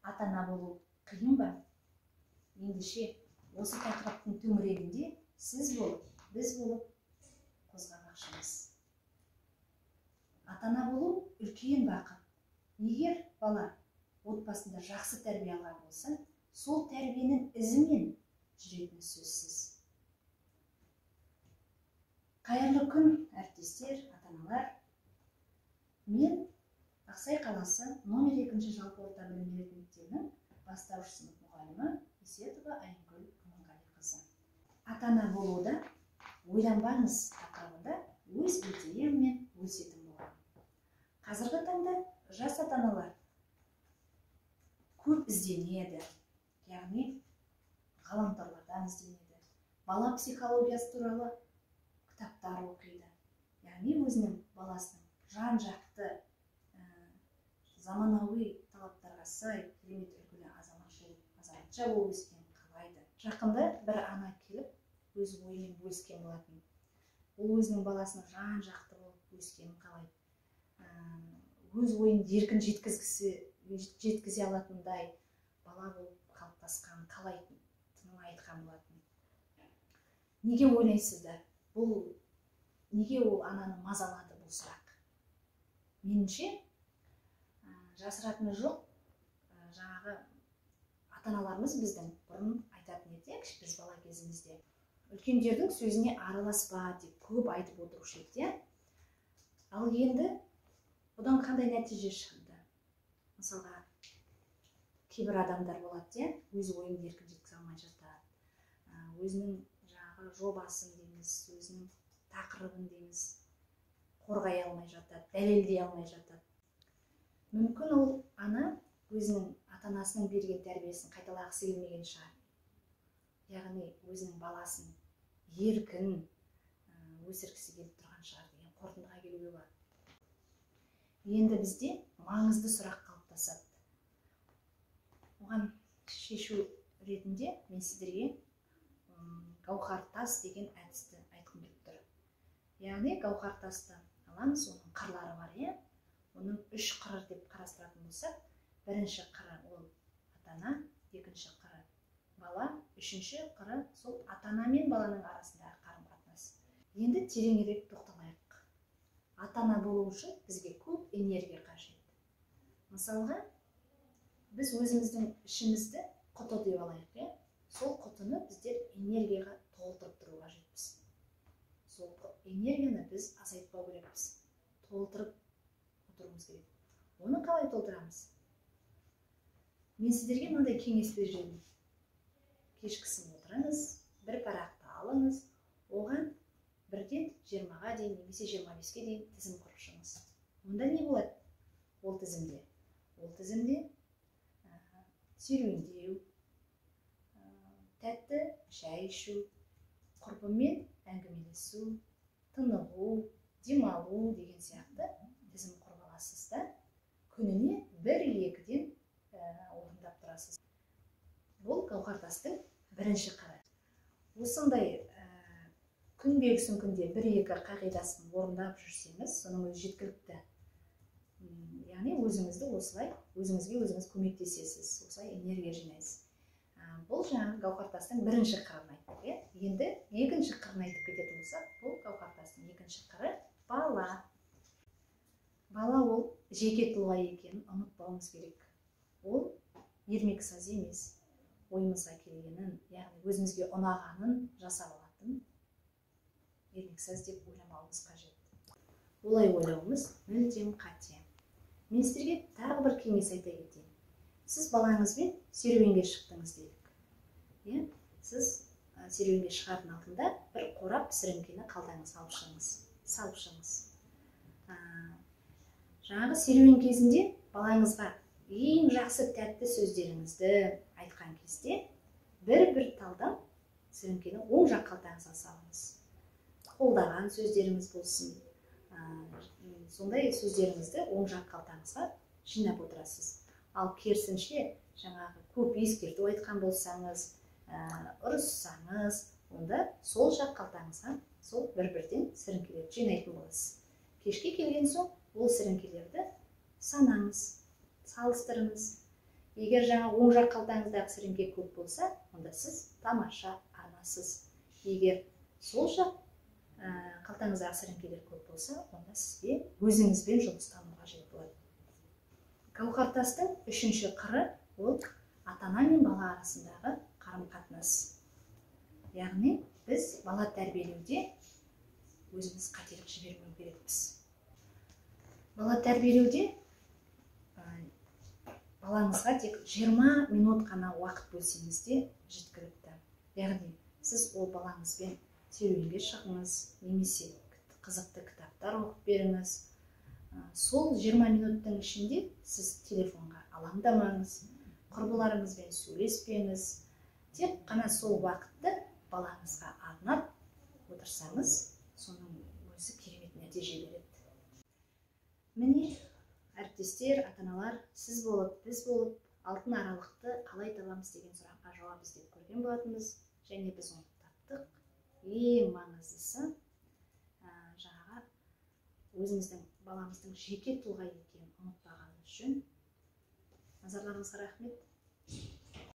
ата-ана болу қиын ба? Ендеше осы тақырыптың төңірегінде сіз болып, біз болып қозғамақшымыз. Ата-ана болу үлкен бақыт. Егер бала отбасында жақсы тәрбие алған болса, сол тәрбиенің ізімен жүретіні сөзсіз. Қайырлы күн, әріптестер, ата-аналар. Мен Ақсай қаласы номер 2 жалпы орта білім беретін мектебінің бастауыш сынып мұғалімі Исетова Айымгүл Аманғалиқызы. Ата-ана болуда ойланбаңыз тақырыбында өз идеяммен бөлісетін боламын. Қазіргі таңда жас ата-аналар көп ізденеді, яғни ғаламторлардан ізденеді. Бала психологиясы туралы кітаптар оқиды. Яғни өзінің баласының жан-жақты заманауи талаптарға сай керемет үлгілі азаматша болып өскенін қалайды. Жақында бір ана келіп, өз ойымен бөліскен болатын. Ол өзінің баласының жан-жақты болып өскенін қалайды. Өз ойын еркін жеткізе алатындай бала болып қалыптасқанын қалайтынын айтқан болатын. Неге ойлайсыздар? Неге ол ананы мазалады бұл сұрақ? Меніңше, жасыратыны жоқ, жаңағы ата-аналарымыз біздің бұрын айтатын еді, біз бала кезімізде. Үлкендердің сөзіне араласпа деп көп айтып отырушы еді. Ал енді бұдан қандай нәтиже шықты? Мысалға, кейбір адамдар болады, өз ойын еркін жеткізе алмай жатады. Өзінің жаңағы жобасын дейміз, өзінің тақырыбын дейміз, қорғай алмай жатады, дәлелдей алмай жатады. Мүмкін ол ана өзінің ата-анасының берген тәрбиесін қайталағысы келмеген шығар. Яғни өзінің баласын еркін өсіргісі келіп тұрған шығар деген қорытындыға келуге болады. Енді бізде маңызды сұрақ қалыптасады. Оған шешу ретінде мен сіздерге гауһар тас деген әдісті айтқым келіп тұр. Яғни гауһар тасты аламыз, оның қырлары бар, оның 3 қыры деп қарастыратын болсақ, бірінші қыры ол ата-ана, екінші қыры бала, үшінші қыры сол ата-ана мен баланың арасындағы қарым-қатынас. Енді тереңірек тоқталайық. Ата-ана болу үшін бізге көп энергия қажет. Мысалға, біз өзіміздің ішімізді құты деп алайық, сол құтыны біздер энергияға толтырып тұру қажетпіз. Сол энергияны біз азайтпау керекпіз, толтырып отыруымыз керек. Оны қалай толтырамыз? Мен сіздерге мынандай кеңес беремін. Кешкісін отырыңыз, бір парақты алыңыз, оған 1-ден 20-ға дейін, немесе 25-ке дейін тізім құрып шығыңыз. Онда не болады? Ол тізімде серуендеу, тәтті шай ішу, құрбымен әңгімелесу, тынығу, демалу деген сияқты тізім құрып аласыз да, күніне 1-2-ден орындап тұрасыз. Бұл гауһар тастың бірінші қыры. Осындай күнбегісін күнде 1-2 қағидасын орындап жүрсеңіз, соның өзі жеткілікті. Яғни өзіңізді осылай, өзіңізге өзіңіз көмектесесіз, осылай энергия жинайсыз. Бұл жаңағы гауһар тастың бірінші қырын айттық. Енді екінші қырын айтып кететін болсақ, бұл гауһар тастың екінші қыры бала. Бала ол жеке тұлға екенін ұмытпауымыз керек. Ол ермек саз емес, ойымызға келгенін, яғни өзімізге ұнағанын жасап алатын ермек саз деп ойламауымыз қажет. Олай ойлауымыз мүлдем қате. Мен сіздерге тағы бір кеңес айта кетейін. Сіз балаңызбен серуенге шықтыңыз делік. Сіз серуенге шығардың алдында бір қорап сіріңкені қалтаңызға салып шығыңыз. Жаңағы серуен кезінде балаңызға ең жақсы тәтті сөздеріңізді айтқан кезде бір талдан сіріңкені оң жақ қалтаңызға салыңыз. Қолдаған сөздеріңіз болсын, сондай сөздеріңізді оң жақ қалтаңызға жинап отырасыз. Ал керісінше, жаңағы көп ескерту айтқан болсаңыз, ұрыссаңыз, онда сол жақ қалтаңызға сол бір-бірден сіріңкелерді жинайтын боласыз. Кешке келген соң ол сіріңкелерді санаңыз, салыстырыңыз. Егер жаңа оң жақ қалтаңыздағы сіріңке көп болса, онда сіз тамаша анасыз. Егер сол жақ қалтаңыздағы сіріңкелер көп болса, онда сізге өзіңізбен жұмыстану қажет болады. Гауһартастың үшінші қыры ол ата-ана мен бала арасындағы қарым-қатынас. Яғни біз бала тәрбиелеуде өзіміз қателік жібермеу керекпіз. Бала тәрбиелеуде балаңызға тек 20 минут қана уақыт бөлсеңіз де жеткілікті. Яғни сіз ол балаңызбен серуенге шығыңыз, немесе қызықты кітаптар оқып беріңіз. Сол 20 минуттың ішінде сіз телефонға алаңдамаңыз, құрбыларыңызбен сөйлеспеңіз. Тек қана сол уақытты балаңызға арнап отырсаңыз, соның өзі керемет нәтиже береді. Міне, әріптестер, ата-аналар, сіз болып, біз болып, алтын аралықты қалай табамыз деген сұраққа жауап іздеп көрген болатынбыз, және біз оны таптық. Ең маңыздысы, жаңағы өзіміздің баламыздың жеке тұлға екенін ұмытпағанымыз жөн. Назарларыңызға рахмет.